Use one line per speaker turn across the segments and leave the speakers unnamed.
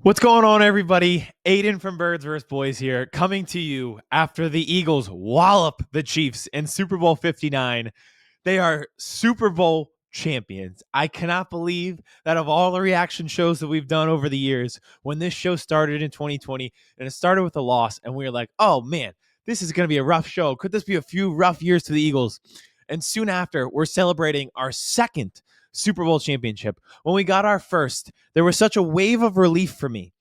What's going on, everybody? Aidan from Birds vs. Boys here, coming to you after the Eagles wallop the Chiefs in Super Bowl 59. They are Super Bowl champions. I cannot believe that of all the reaction shows that we've done over the years, when this show started in 2020 and it started with a loss, and we were like, oh man, this is going to be a rough show. Could this be a few rough years to the Eagles? And soon after, we're celebrating our second Super Bowl championship. When we got our first, there was such a wave of relief for me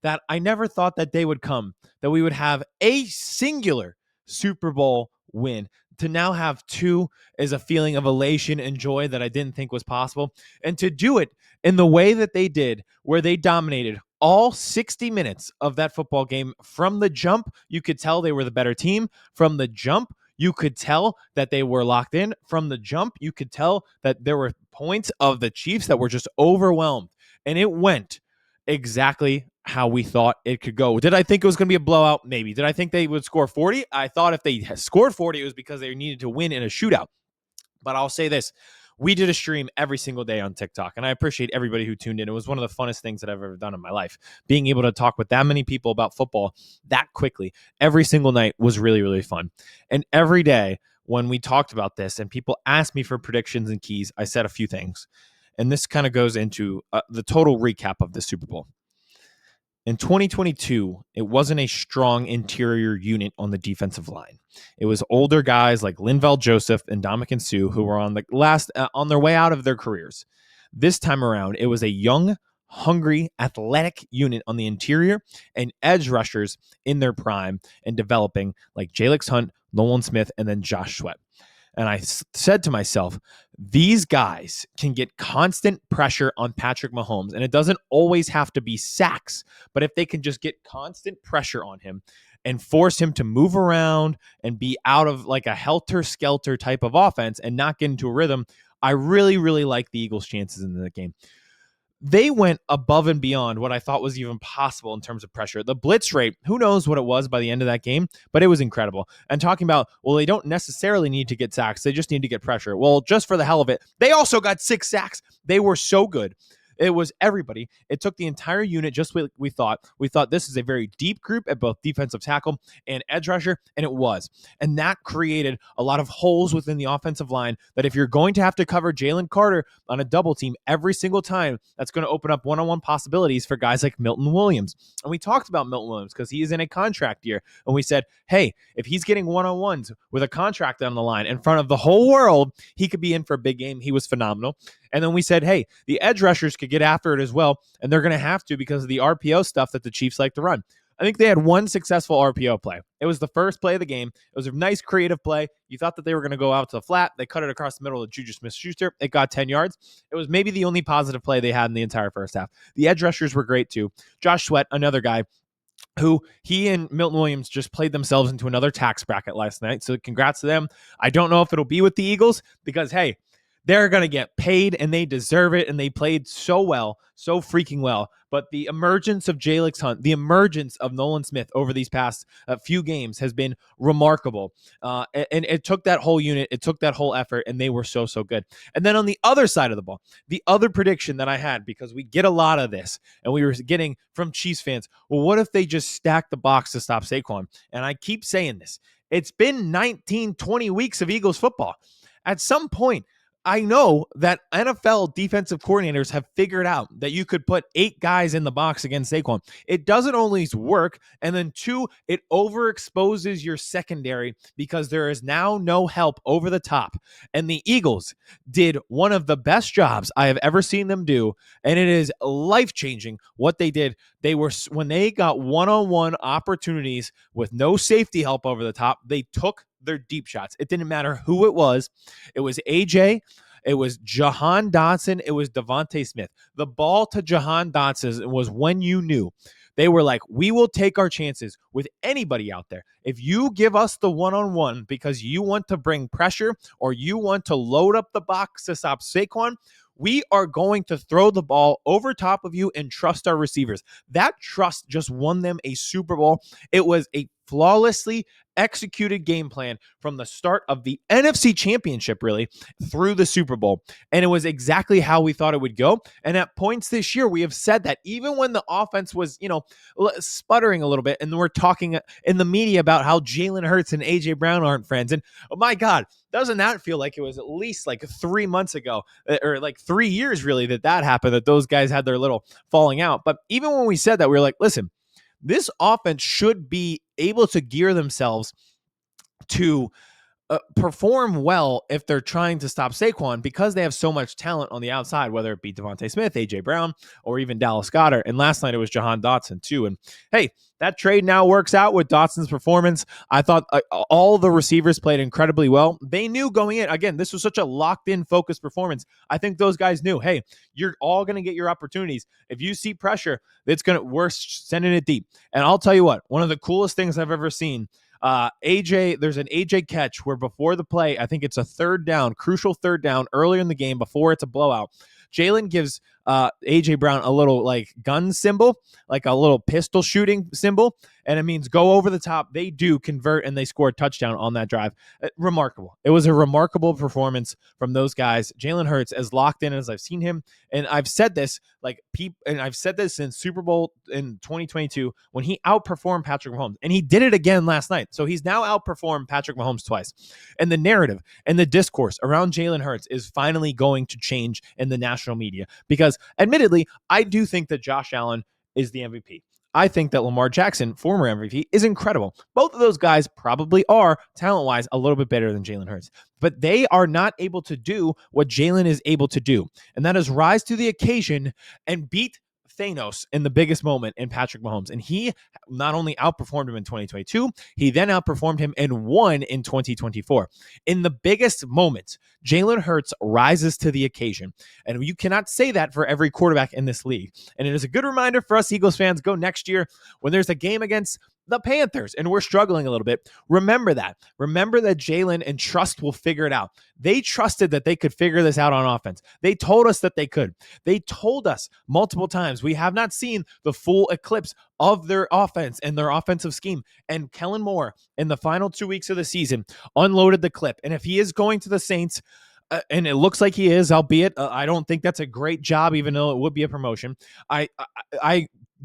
that I never thought that day would come, that we would have a singular Super Bowl win. To now have two is a feeling of elation and joy that I didn't think was possible. And to do it in the way that they did, where they dominated all 60 minutes of that football game from the jump, you could tell they were the better team. From the jump, you could tell that they were locked in. From the jump, you could tell that there were points of the Chiefs that were just overwhelmed. And it went exactly how we thought it could go. Did I think it was going to be a blowout? Maybe. Did I think they would score 40? I thought if they had scored 40, it was because they needed to win in a shootout. But I'll say this. We did a stream every single day on TikTok, and I appreciate everybody who tuned in. It was one of the funnest things that I've ever done in my life. Being able to talk with that many people about football that quickly every single night was really, really fun. And every day when we talked about this and people asked me for predictions and keys, I said a few things. And this kind of goes into the total recap of the Super Bowl. In 2022, it wasn't a strong interior unit on the defensive line. It was older guys like Linval Joseph and Ndamukong Suh who were on the last on their way out of their careers. This time around, it was a young, hungry, athletic unit on the interior and edge rushers in their prime and developing like Jalix Hunt, Nolan Smith, and then Josh Sweat. And I said to myself, these guys can get constant pressure on Patrick Mahomes. And it doesn't always have to be sacks, but if they can just get constant pressure on him and force him to move around and be out of like a helter-skelter type of offense and not get into a rhythm, I really, really like the Eagles' chances in the game. They went above and beyond what I thought was even possible in terms of pressure. The blitz rate, who knows what it was by the end of that game, but it was incredible. And talking about, well, they don't necessarily need to get sacks. They just need to get pressure. Well, just for the hell of it, they also got 6 sacks. They were so good. It was everybody. It took the entire unit, just what we thought. We thought this is a very deep group at both defensive tackle and edge rusher, and it was. And that created a lot of holes within the offensive line that if you're going to have to cover Jalen Carter on a double team every single time, that's going to open up one-on-one possibilities for guys like Milton Williams. And we talked about Milton Williams because he is in a contract year. And we said, hey, if he's getting one-on-ones with a contract on the line in front of the whole world, he could be in for a big game. He was phenomenal. And then we said, hey, the edge rushers could get after it as well, and they're going to have to because of the RPO stuff that the Chiefs like to run. I think they had one successful RPO play. It was the first play of the game. It was a nice creative play. You thought that they were going to go out to the flat. They cut it across the middle of Juju Smith-Schuster. It got 10 yards. It was maybe the only positive play they had in the entire first half. The edge rushers were great too. Josh Sweat, another guy who he and Milton Williams just played themselves into another tax bracket last night. So congrats to them. I don't know if it'll be with the Eagles because, hey, they're going to get paid and they deserve it. And they played so well, so freaking well. But the emergence of Jalix Hunt, the emergence of Nolan Smith over these past few games has been remarkable. And it took that whole unit, it took that whole effort, and they were so, so good. And then on the other side of the ball, the other prediction that I had, because we get a lot of this, and we were getting from Chiefs fans, well, what if they just stack the box to stop Saquon? And I keep saying this. It's been 19, 20 weeks of Eagles football. At some point, I know that NFL defensive coordinators have figured out that you could put 8 guys in the box against Saquon. It doesn't always work. And then 2, it overexposes your secondary because there is now no help over the top. And the Eagles did one of the best jobs I have ever seen them do. And it is life-changing what they did. They were, when they got one-on-one opportunities with no safety help over the top, they took their deep shots. It didn't matter who it was. It was AJ. It was Jahan Dotson. It was Devontae Smith. The ball to Jahan Dotson was when you knew. They were like, we will take our chances with anybody out there. If you give us the one-on-one because you want to bring pressure or you want to load up the box to stop Saquon, we are going to throw the ball over top of you and trust our receivers. That trust just won them a Super Bowl. It was a flawlessly executed game plan from the start of the NFC Championship, really, through the Super Bowl. And it was exactly how we thought it would go. And at points this year, we have said that even when the offense was, sputtering a little bit, and we're talking in the media about how Jalen Hurts and A.J. Brown aren't friends. And oh my God, doesn't that feel like it was at least like 3 months ago, or like 3 years really, that happened, that those guys had their little falling out. But even when we said that, we were like, listen, this offense should be able to gear themselves to perform well if they're trying to stop Saquon, because they have so much talent on the outside, whether it be Devontae Smith, A.J. Brown, or even Dallas Goedert. And last night it was Jahan Dotson too. And hey, that trade now works out with Dotson's performance. I thought all the receivers played incredibly well. They knew going in, again, this was such a locked-in, focused performance. I think those guys knew, hey, you're all going to get your opportunities. If you see pressure, we're sending it deep. And I'll tell you what, one of the coolest things I've ever seen, there's an AJ catch where before the play, I think it's a third down, crucial third down earlier in the game before it's a blowout. Jalen gives AJ Brown a little like gun symbol, like a little pistol shooting symbol, and it means go over the top. They do convert, and they score a touchdown on that drive. Remarkable. It was a remarkable performance from those guys. Jalen Hurts, as locked in as I've seen him, and I've said this since Super Bowl in 2022 when he outperformed Patrick Mahomes, and he did it again last night. So he's now outperformed Patrick Mahomes twice. And the narrative and the discourse around Jalen Hurts is finally going to change in the national media, because admittedly, I do think that Josh Allen is the MVP. I think that Lamar Jackson, former MVP, is incredible. Both of those guys probably are, talent-wise, a little bit better than Jalen Hurts. But they are not able to do what Jalen is able to do, and that is rise to the occasion and beat Thanos in the biggest moment in Patrick Mahomes. And he not only outperformed him in 2022, he then outperformed him and won in 2024. In the biggest moments, Jalen Hurts rises to the occasion. And you cannot say that for every quarterback in this league. And it is a good reminder for us Eagles fans, go next year when there's a game against the Panthers and we're struggling a little bit. Remember that. Remember that Jalen and Trust will figure it out. They trusted that they could figure this out on offense. They told us that they could. They told us multiple times. We have not seen the full eclipse of their offense and their offensive scheme. And Kellen Moore, in the final 2 weeks of the season, unloaded the clip. And if he is going to the Saints, and it looks like he is, albeit I don't think that's a great job, even though it would be a promotion. I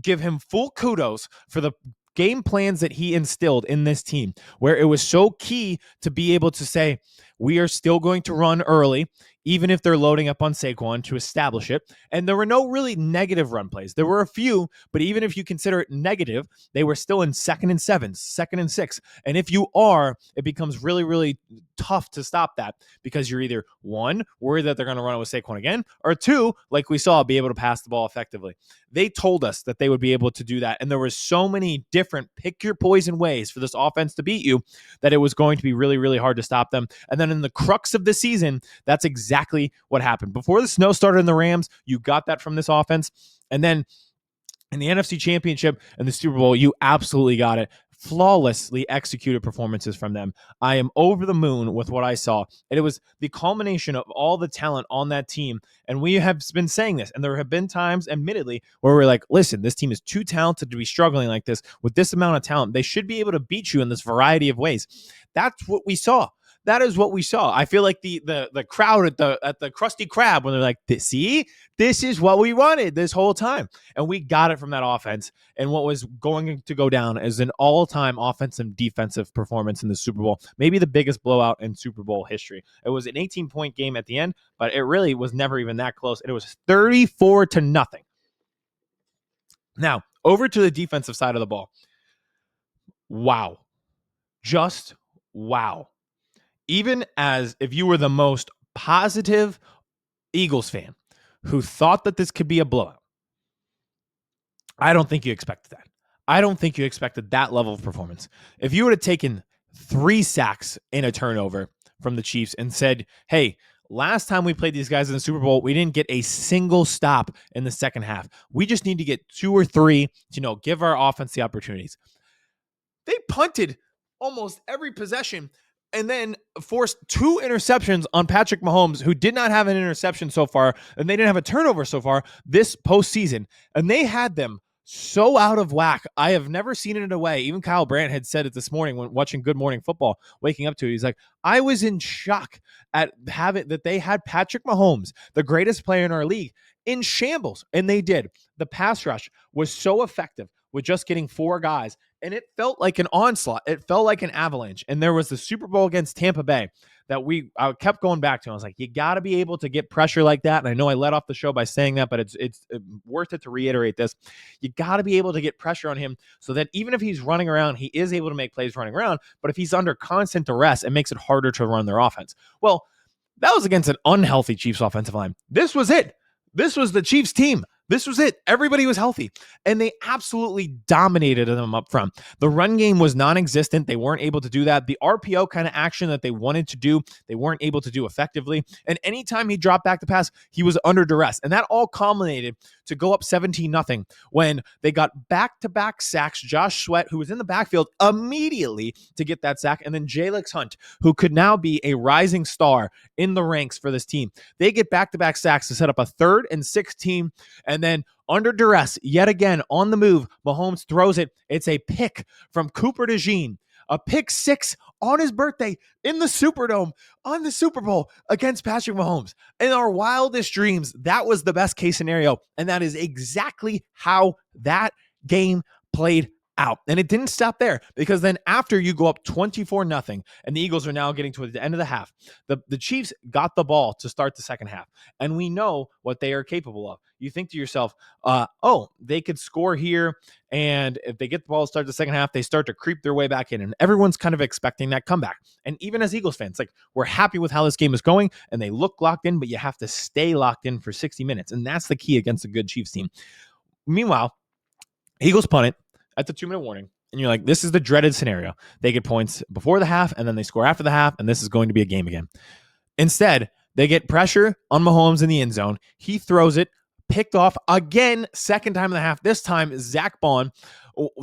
give him full kudos for the game plans that he instilled in this team, where it was so key to be able to say, we are still going to run early, even if they're loading up on Saquon, to establish it. And there were no really negative run plays. There were a few, but even if you consider it negative, they were still in 2nd and 7, 2nd and 6. And if you are, it becomes really, really tough to stop that, because you're either, one, worried that they're going to run it with Saquon again, or two, like we saw, be able to pass the ball effectively. They told us that they would be able to do that. And there were so many different pick your poison ways for this offense to beat you that it was going to be really, really hard to stop them. And then in the crux of the season, that's exactly what happened. Before the snow started in the Rams, you got that from this offense. And then in the NFC Championship and the Super Bowl, you absolutely got it. Flawlessly executed performances from them. I am over the moon with what I saw. And it was the culmination of all the talent on that team. And we have been saying this, and there have been times, admittedly, where we're like, listen, this team is too talented to be struggling like this. With this amount of talent, they should be able to beat you in this variety of ways. That's what we saw. That is what we saw. I feel like the crowd at the Krusty Krab, when they're like, see, this is what we wanted this whole time. And we got it from that offense. And what was going to go down as an all-time offensive and defensive performance in the Super Bowl, maybe the biggest blowout in Super Bowl history. It was an 18-point game at the end, but it really was never even that close. And it was 34-0. Now, over to the defensive side of the ball. Wow. Just wow. Even as if you were the most positive Eagles fan who thought that this could be a blowout, I don't think you expected that. I don't think you expected that level of performance. If you would have taken 3 sacks in a turnover from the Chiefs and said, hey, last time we played these guys in the Super Bowl, we didn't get a single stop in the second half. We just need to get 2 or 3 to, give our offense the opportunities. They punted almost every possession and then forced 2 interceptions on Patrick Mahomes, who did not have an interception so far, and they didn't have a turnover so far this postseason. And they had them so out of whack. I have never seen it in a way. Even Kyle Brandt had said it this morning when watching Good Morning Football, waking up to it. He's like, I was in shock at having that they had Patrick Mahomes, the greatest player in our league, in shambles. And they did. The pass rush was so effective with just getting 4 guys. And it felt like an onslaught. It felt like an avalanche. And there was the Super Bowl against Tampa Bay that I kept going back to. I was like, you got to be able to get pressure like that. And I know I let off the show by saying that, but it's worth it to reiterate this. You got to be able to get pressure on him so that even if he's running around, he is able to make plays running around. But if he's under constant duress, it makes it harder to run their offense. Well, that was against an unhealthy Chiefs offensive line. This was it. This was the Chiefs team. This was it. Everybody was healthy, and they absolutely dominated them up front. The run game was non-existent. They weren't able to do that. The RPO kind of action that they wanted to do, they weren't able to do effectively. And anytime he dropped back to pass, he was under duress. And that all culminated to go up 17-0 when they got back-to-back sacks. Josh Sweat, who was in the backfield immediately to get that sack, and then Jalix Hunt, who could now be a rising star in the ranks for this team. They get back-to-back sacks to set up a 3rd and 16, and then under duress, yet again on the move, Mahomes throws it. It's a pick from Cooper DeJean, a pick 6 on his birthday in the Superdome on the Super Bowl against Patrick Mahomes. In our wildest dreams, that was the best case scenario, and that is exactly how that game played out. And it didn't stop there, because then after you go up 24-0 and the Eagles are now getting to the end of the half, the Chiefs got the ball to start the second half, and we know what they are capable of. You think to yourself, they could score here, and if they get the ball to start the second half, they start to creep their way back in, and everyone's kind of expecting that comeback. And even as Eagles fans, like, we're happy with how this game is going, and they look locked in, but you have to stay locked in for 60 minutes, and that's the key against a good Chiefs team. Meanwhile, Eagles punt it at the 2-minute warning, and you're like, this is the dreaded scenario. They get points before the half, and then they score after the half, and this is going to be a game again. Instead, they get pressure on Mahomes in the end zone. He throws it, picked off again, second time in the half. This time, Zach Bond,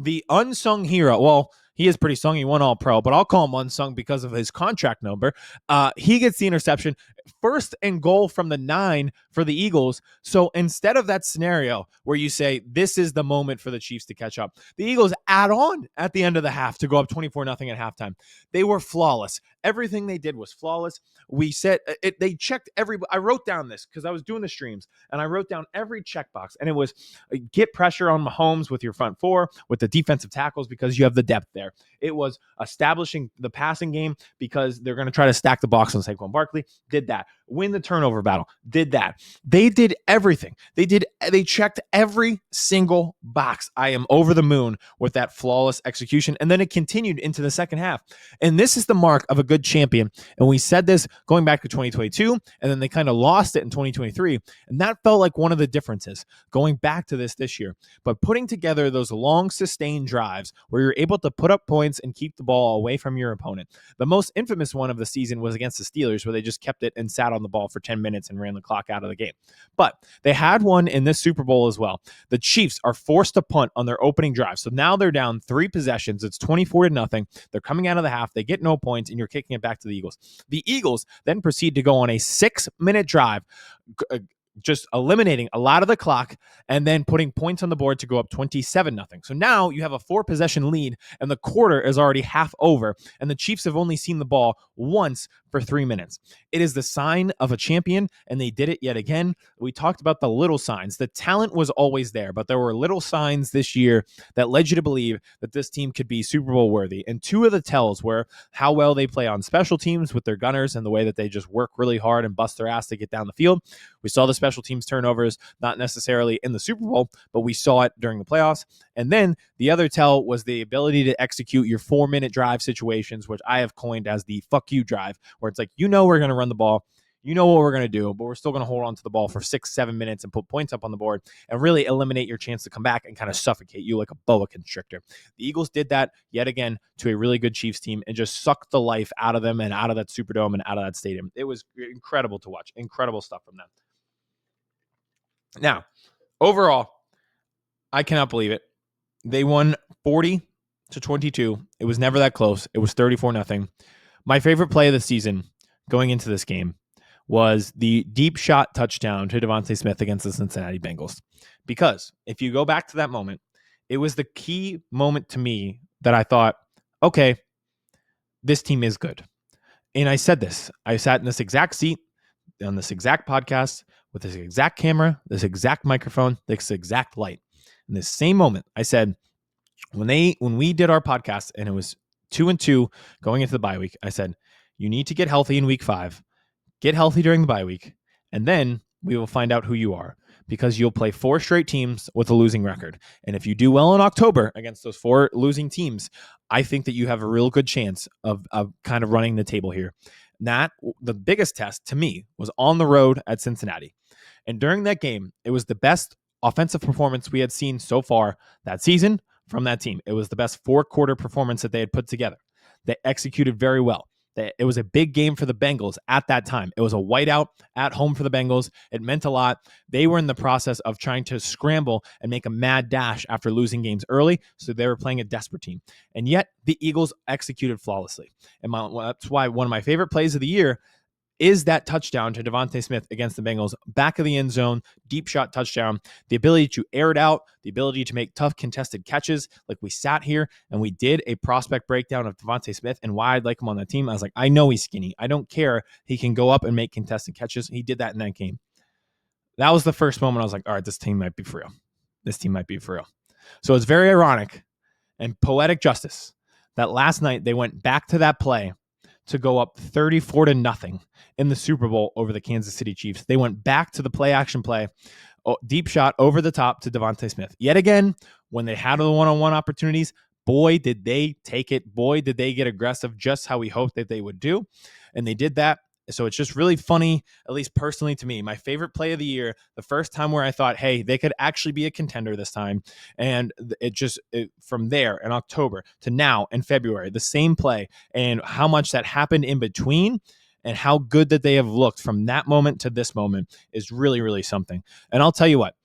the unsung hero. Well, he is pretty sung. He won All-Pro, but I'll call him unsung because of his contract number. He gets the interception. 1st and goal from the 9 for the Eagles. So instead of that scenario where you say, this is the moment for the Chiefs to catch up, the Eagles add on at the end of the half to go up 24-0 at halftime. They were flawless. Everything they did was flawless. We said they checked I wrote down this because I was doing the streams, and I wrote down every checkbox, and it was get pressure on Mahomes with your front 4, with the defensive tackles, because you have the depth there. It was establishing the passing game because they're going to try to stack the box on Saquon Barkley. Did that. Win the turnover battle. Did that. They did everything. They checked every single box. I am over the moon with that flawless execution. And then it continued into the second half. And this is the mark of a good champion. And we said this going back to 2022, and then they kind of lost it in 2023. And that felt like one of the differences going back to this year. But putting together those long sustained drives where you're able to put up points and keep the ball away from your opponent. The most infamous one of the season was against the Steelers, where they just kept it and sat on the ball for 10 minutes and ran the clock out of the game. But they had one in this Super Bowl as well. The Chiefs are forced to punt on their opening drive. So now they're down 3 possessions. It's 24-0. They're coming out of the half. They get no points, and you're kicking it back to the Eagles. The Eagles then proceed to go on a 6-minute drive, just eliminating a lot of the clock and then putting points on the board to go up 27-0. So now you have a 4-possession lead, and the quarter is already half over, and the Chiefs have only seen the ball once for 3 minutes. It is the sign of a champion, and they did it yet again. We talked about the little signs. The talent was always there, but there were little signs this year that led you to believe that this team could be Super Bowl worthy. And 2 of the tells were how well they play on special teams with their gunners and the way that they just work really hard and bust their ass to get down the field. We saw the special teams turnovers, not necessarily in the Super Bowl, but we saw it during the playoffs. And then the other tell was the ability to execute your 4-minute drive situations, which I have coined as the fuck you drive, where it's like, we're going to run the ball. You know what we're going to do, but we're still going to hold on to the ball for 6-7 minutes and put points up on the board and really eliminate your chance to come back and kind of suffocate you like a boa constrictor. The Eagles did that yet again to a really good Chiefs team and just sucked the life out of them and out of that Superdome and out of that stadium. It was incredible to watch. Incredible stuff from them. Now, overall, I cannot believe it. They won 40-22. It was never that close. It was 34-0. My favorite play of the season going into this game was the deep shot touchdown to Devontae Smith against the Cincinnati Bengals. Because if you go back to that moment, it was the key moment to me that I thought, okay, this team is good. And I said this. I sat in this exact seat on this exact podcast with this exact camera, this exact microphone, this exact light. In this same moment, I said, when we did our podcast and it was 2-2 going into the bye week, I said, you need to get healthy in week 5, get healthy during the bye week, and then we will find out who you are, because you'll play 4 straight teams with a losing record. And if you do well in October against those 4 losing teams, I think that you have a real good chance of kind of running the table here. The biggest test to me was on the road at Cincinnati. And during that game, it was the best offensive performance we had seen so far that season from that team. It was the best 4-quarter performance that they had put together. They executed very well. It was a big game for the Bengals at that time. It was a whiteout at home for the Bengals. It meant a lot. They were in the process of trying to scramble and make a mad dash after losing games early, so they were playing a desperate team. And yet, the Eagles executed flawlessly. And that's why one of my favorite plays of the year is that touchdown to Devontae Smith against the Bengals, back of the end zone, deep shot touchdown, the ability to air it out, the ability to make tough contested catches. Like, we sat here and we did a prospect breakdown of Devontae Smith and why I'd like him on that team. I was like, I know he's skinny. I don't care. He can go up and make contested catches. He did that in that game. That was the first moment I was like, all right, this team might be for real. This team might be for real. So it's very ironic and poetic justice that last night they went back to that play to go up 34-0 in the Super Bowl over the Kansas City Chiefs. They went back to the play-action play, deep shot over the top to Devontae Smith. Yet again, when they had the one-on-one opportunities, boy, did they take it. Boy, did they get aggressive, just how we hoped that they would do. And they did that. So it's just really funny, at least personally to me. My favorite play of the year, the first time where I thought, hey, they could actually be a contender this time. And from there in October to now in February, the same play, and how much that happened in between and how good that they have looked from that moment to this moment is really, really something. And I'll tell you what,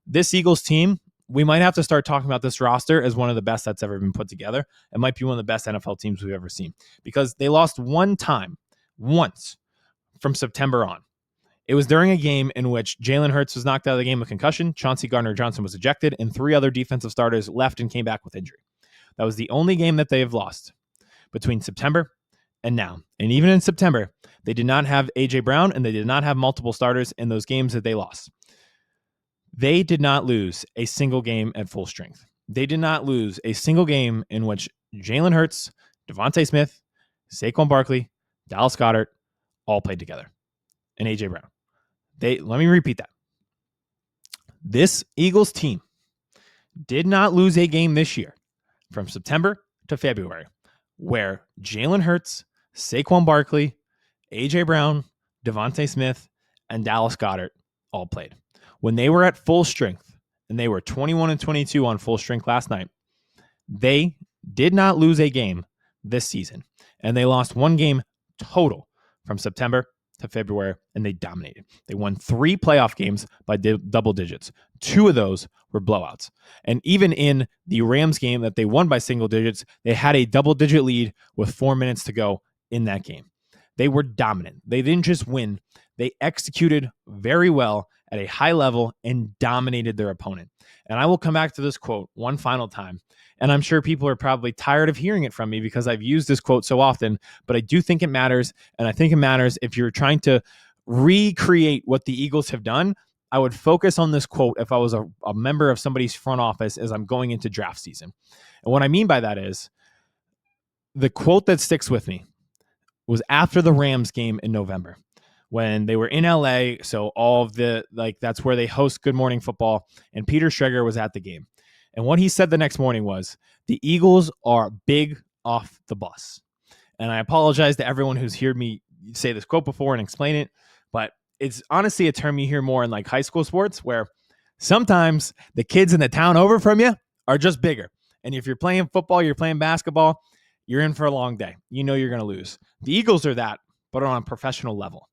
this Eagles team, we might have to start talking about this roster as one of the best that's ever been put together. It might be one of the best NFL teams we've ever seen, because they lost once from September on. It was during a game in which Jalen Hurts was knocked out of the game with concussion, Chauncey Gardner-Johnson was ejected, and 3 other defensive starters left and came back with injury. That was the only game that they have lost between September and now. And even in September, they did not have A.J. Brown, and they did not have multiple starters in those games that they lost. They did not lose a single game at full strength. They did not lose a single game in which Jalen Hurts, Devontae Smith, Saquon Barkley, Dallas Goedert all played together, and A.J. Brown. Let me repeat that. This Eagles team did not lose a game this year from September to February where Jalen Hurts, Saquon Barkley, A.J. Brown, Devontae Smith, and Dallas Goedert all played. When they were at full strength, and they were 21-22 on full strength last night, they did not lose a game this season, and they lost one game total from September to February, and they dominated. They won 3 playoff games by double digits. 2 of those were blowouts. And even in the Rams game that they won by single digits, they had a double-digit lead with 4 minutes to go in that game. They were dominant. They didn't just win. They executed very well at a high level and dominated their opponent. And I will come back to this quote one final time. And I'm sure people are probably tired of hearing it from me because I've used this quote so often, but I do think it matters. And I think it matters if you're trying to recreate what the Eagles have done. I would focus on this quote if I was a member of somebody's front office as I'm going into draft season. And what I mean by that is the quote that sticks with me was after the Rams game in November when they were in LA. So all of that's where they host Good Morning Football, and Peter Schrager was at the game. And what he said the next morning was, the Eagles are big off the bus. And I apologize to everyone who's heard me say this quote before and explain it, but it's honestly a term you hear more in like high school sports, where sometimes the kids in the town over from you are just bigger. And if you're playing football, you're playing basketball, you're in for a long day. You know you're going to lose. The Eagles are that, but on a professional level.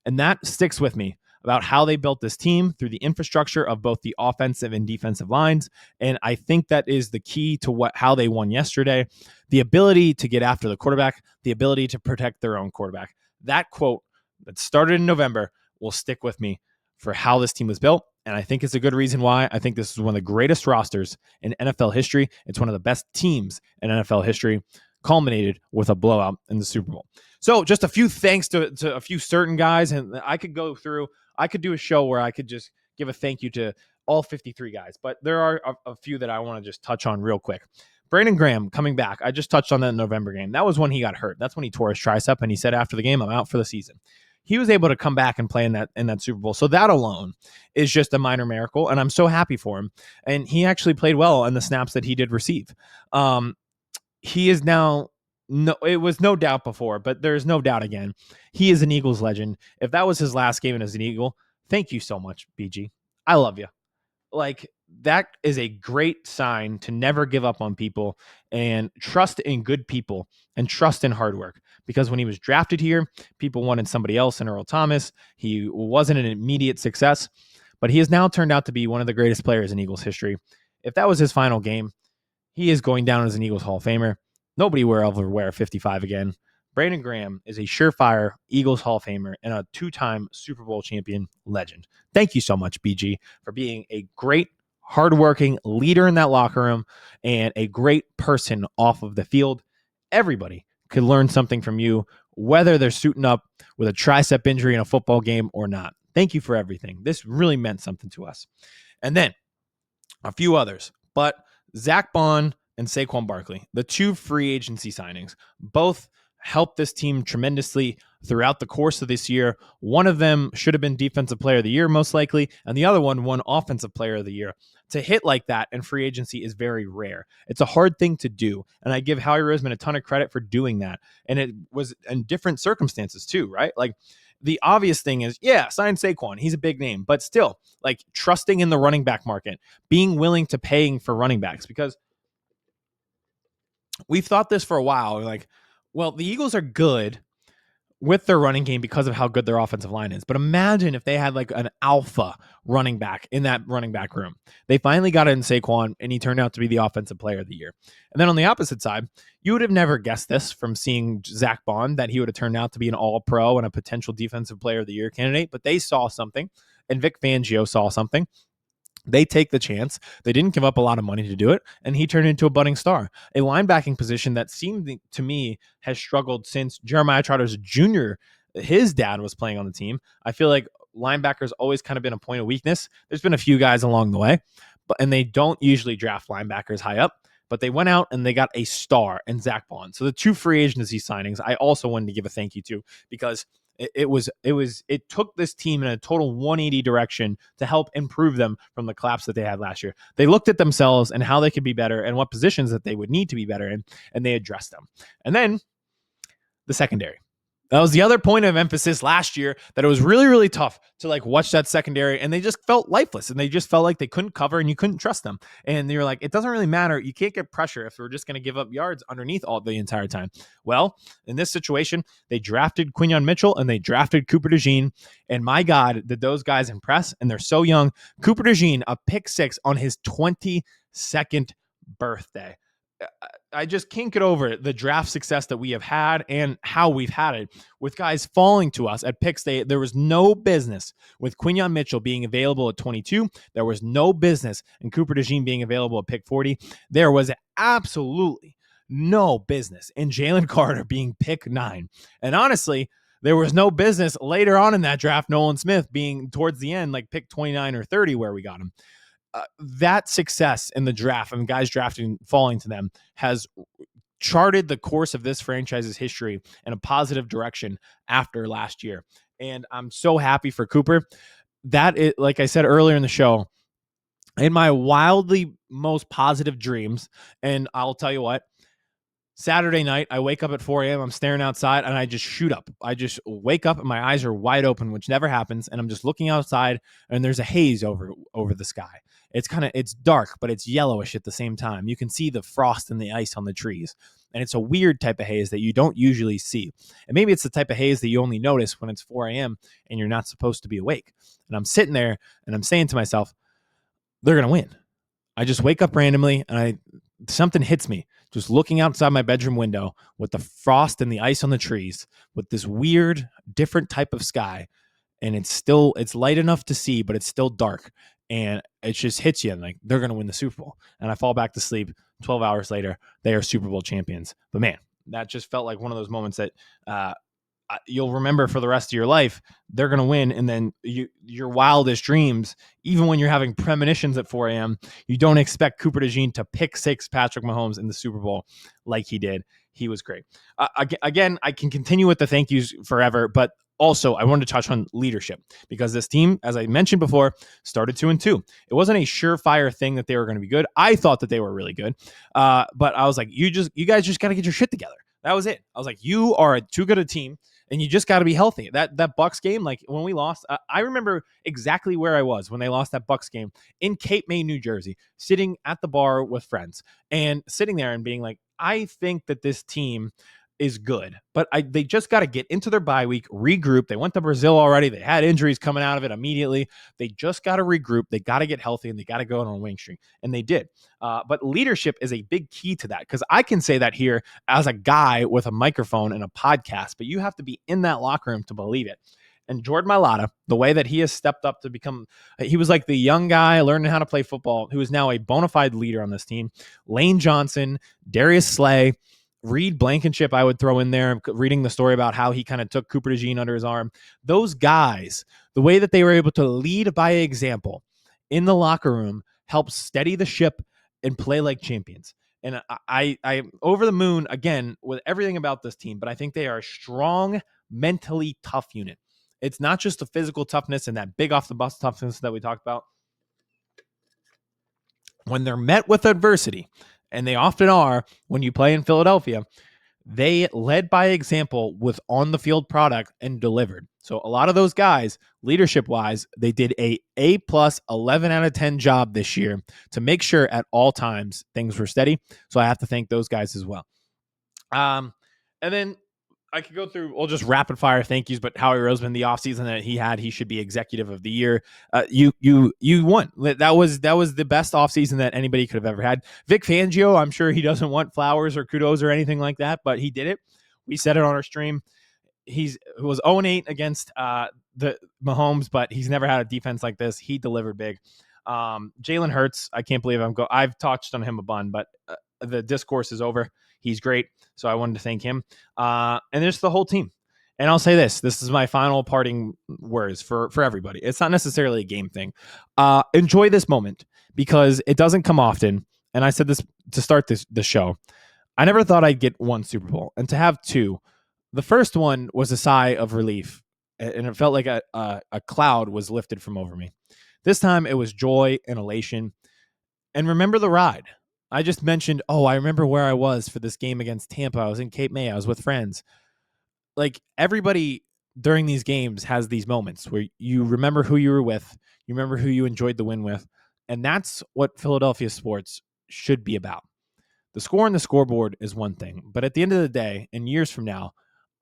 And that sticks with me about how they built this team through the infrastructure of both the offensive and defensive lines. And I think that is the key to how they won yesterday. The ability to get after the quarterback, the ability to protect their own quarterback. That quote that started in November will stick with me for how this team was built And I think it's a good reason why. I think this is one of the greatest rosters in NFL history. It's one of the best teams in NFL history, culminated with a blowout in the Super Bowl. So just a few thanks to a few certain guys. And I could go through, I could do a show where I could just give a thank you to all 53 guys. But there are a few that I want to just touch on real quick. Brandon Graham coming back. I just touched on that November game. That was when he got hurt. That's when he tore his tricep, and he said after the game, I'm out for the season. He was able to come back and play in that Super Bowl. So that alone is just a minor miracle, and I'm so happy for him. And he actually played well on the snaps that he did receive. He is now, no, it was no doubt before, but there's no doubt again. He is an Eagles legend. If that was his last game as an Eagle, thank you so much, BG. I love you. Like, that is a great sign to never give up on people and trust in good people and trust in hard work. Because when he was drafted here, people wanted somebody else in Earl Thomas. He wasn't an immediate success, but he has now turned out to be one of the greatest players in Eagles history. If that was his final game, he is going down as an Eagles Hall of Famer. Nobody will ever wear 55 again. Brandon Graham is a surefire Eagles Hall of Famer and a two-time Super Bowl champion legend. Thank you so much, BG, for being a great, hardworking leader in that locker room and a great person off of the field. Everybody could learn something from you, whether they're suiting up with a tricep injury in a football game or not. Thank you for everything. This really meant something to us. And then a few others, but Zach Bond and Saquon Barkley, the two free agency signings, both helped this team tremendously throughout the course of this year. One of them should have been Defensive Player of the Year, most likely, and the other one won Offensive Player of the Year. To hit like that in free agency is very rare. It's a hard thing to do, and I give Howie Roseman a ton of credit for doing that. And it was in different circumstances too, right? Like, the obvious thing is, yeah, sign Saquon. He's a big name, but still, like, trusting in the running back market, being willing to paying for running backs, because we've thought this for a while. We're like, well, the Eagles are good with their running game because of how good their offensive line is. But imagine if they had like an alpha running back in that running back room. They finally got it in Saquon, and he turned out to be the Offensive Player of the Year. And then on the opposite side, you would have never guessed this from seeing Zach Bond, that he would have turned out to be an All-Pro and a potential Defensive Player of the Year candidate. But they saw something, and Vic Fangio saw something. They take the chance. They didn't give up a lot of money to do it, and he turned into a budding star. A linebacking position that seemed to me has struggled since Jeremiah Trotter Jr., his dad, was playing on the team. I feel like linebackers always kind of been a point of weakness. There's been a few guys along the way, and they don't usually draft linebackers high up. But they went out and they got a star in Zach Bond. So the two free agency signings, I also wanted to give a thank you to, because it took this team in a total 180 direction to help improve them from the collapse that they had last year. They looked at themselves and how they could be better and what positions that they would need to be better in, and they addressed them. And then the secondary. That was the other point of emphasis last year, that it was really, really tough to like watch that secondary, and they just felt lifeless, and they just felt like they couldn't cover and you couldn't trust them. And you're like, it doesn't really matter. You can't get pressure if we're just going to give up yards underneath all the entire time. Well, in this situation, they drafted Quinyon Mitchell and they drafted Cooper DeJean. And my God, did those guys impress? And they're so young. Cooper DeJean, a pick six on his 22nd birthday. I just can't get over the draft success that we have had and how we've had it with guys falling to us at picks. There was no business with Quinyon Mitchell being available at 22. There was no business in Cooper DeJean being available at pick 40. There was absolutely no business in Jalen Carter being pick 9. And honestly, there was no business later on in that draft, Nolan Smith being towards the end, like pick 29 or 30, where we got him. That success in the draft and guys drafting, falling to them, has charted the course of this franchise's history in a positive direction after last year. And I'm so happy for Cooper. That is, like I said earlier in the show, in my wildly most positive dreams, and I'll tell you what, Saturday night, I wake up at 4 a.m. I'm staring outside and I just shoot up. I just wake up and my eyes are wide open, which never happens. And I'm just looking outside and there's a haze over the sky. It's dark, but it's yellowish at the same time. You can see the frost and the ice on the trees. And it's a weird type of haze that you don't usually see. And maybe it's the type of haze that you only notice when it's 4 a.m. and you're not supposed to be awake. And I'm sitting there and I'm saying to myself, they're going to win. I just wake up randomly and something hits me. Just looking outside my bedroom window with the frost and the ice on the trees, with this weird, different type of sky. And it's light enough to see, but it's still dark. and it just hits you and like they're going to win the Super Bowl. And I fall back to sleep. 12 hours later, they are Super Bowl champions. But man, that just felt like one of those moments that you'll remember for the rest of your life. They're going to win. And then your wildest dreams, even when you're having premonitions at 4 a.m., you don't expect Cooper DeJean to pick six Patrick Mahomes in the Super Bowl like he did. He was great. Again, I can continue with the thank yous forever, but also I wanted to touch on leadership because this team, as I mentioned before, started 2-2. It wasn't a surefire thing that they were going to be good. I thought that they were really good, but I was like, you guys just got to get your shit together. That was it. I was like, you are too good a team, and you just got to be healthy. That Bucks game, like when we lost, I remember exactly where I was when they lost that Bucks game in Cape May, New Jersey, sitting at the bar with friends and sitting there and being like, I think that this team is good, but they just got to get into their bye week, regroup. They went to Brazil already. They had injuries coming out of it immediately. They just got to regroup. They got to get healthy, and they got to go on a winning streak, and they did. But leadership is a big key to that, because I can say that here as a guy with a microphone and a podcast, but you have to be in that locker room to believe it. And Jordan Mailata, the way that he has stepped up to become, he was like the young guy learning how to play football, who is now a bona fide leader on this team. Lane Johnson, Darius Slay, Reed Blankenship, I would throw in there, reading the story about how he kind of took Cooper DeJean under his arm. Those guys, the way that they were able to lead by example in the locker room helped steady the ship and play like champions. And I'm over the moon, again, with everything about this team, but I think they are a strong, mentally tough unit. It's not just the physical toughness and that big off the bus toughness that we talked about. When they're met with adversity, and they often are when you play in Philadelphia, they led by example with on the field product and delivered. So a lot of those guys, leadership wise, they did A+ 11 out of 10 job this year to make sure at all times things were steady. So I have to thank those guys as well. And then I could go through, we'll just rapid fire thank yous, but Howie Roseman, the offseason that he should be executive of the year. You won. That was the best offseason that anybody could have ever had. Vic Fangio, I'm sure he doesn't want flowers or kudos or anything like that, but he did it. We said it on our stream. He was 0-8 against the Mahomes, but he's never had a defense like this. He delivered big. Jalen Hurts, I can't believe I've touched on him a bunch, but the discourse is over. He's great. So I wanted to thank him. And there's the whole team. And I'll say this is my final parting words for everybody. It's not necessarily a game thing. Enjoy this moment because it doesn't come often. And I said this to start the show. I never thought I'd get one Super Bowl, and to have two. The first one was a sigh of relief, and it felt like a cloud was lifted from over me. This time it was joy and elation. And remember the ride. I just mentioned, I remember where I was for this game against Tampa. I was in Cape May. I was with friends. Like, everybody during these games has these moments where you remember who you were with, you remember who you enjoyed the win with, and that's what Philadelphia sports should be about. The score on the scoreboard is one thing, but at the end of the day, and years from now,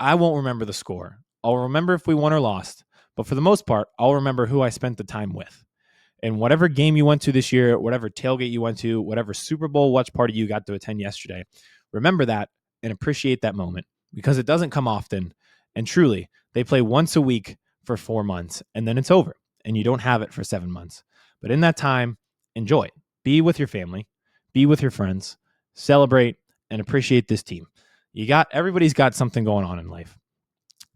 I won't remember the score. I'll remember if we won or lost, but for the most part, I'll remember who I spent the time with. And whatever game you went to this year, whatever tailgate you went to, whatever Super Bowl watch party you got to attend yesterday, remember that and appreciate that moment, because it doesn't come often. And truly, they play once a week for 4 months, and then it's over, and you don't have it for 7 months. But in that time, enjoy it. Be with your family, be with your friends, celebrate, and appreciate this team. Everybody's got something going on in life,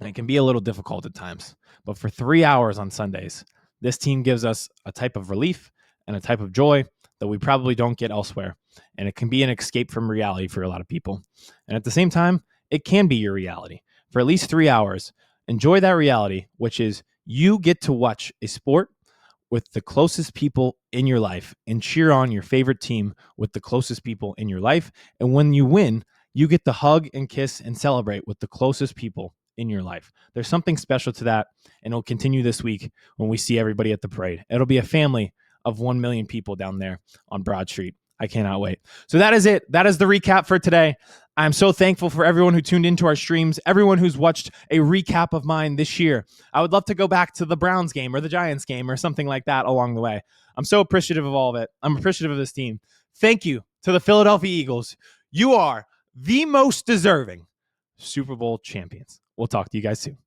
and it can be a little difficult at times. But for 3 hours on Sundays, this team gives us a type of relief and a type of joy that we probably don't get elsewhere. And it can be an escape from reality for a lot of people. And at the same time, it can be your reality. For at least 3 hours, enjoy that reality, which is you get to watch a sport with the closest people in your life and cheer on your favorite team with the closest people in your life. And when you win, you get to hug and kiss and celebrate with the closest people in your life. There's something special to that, and it'll continue this week when we see everybody at the parade. It'll be a family of 1 million people down there on Broad Street. I cannot wait. So that is it. That is the recap for today. I'm so thankful for everyone who tuned into our streams, everyone who's watched a recap of mine this year. I would love to go back to the Browns game or the Giants game or something like that along the way. I'm so appreciative of all of it. I'm appreciative of this team. Thank you to the Philadelphia Eagles. You are the most deserving Super Bowl champions. We'll talk to you guys soon.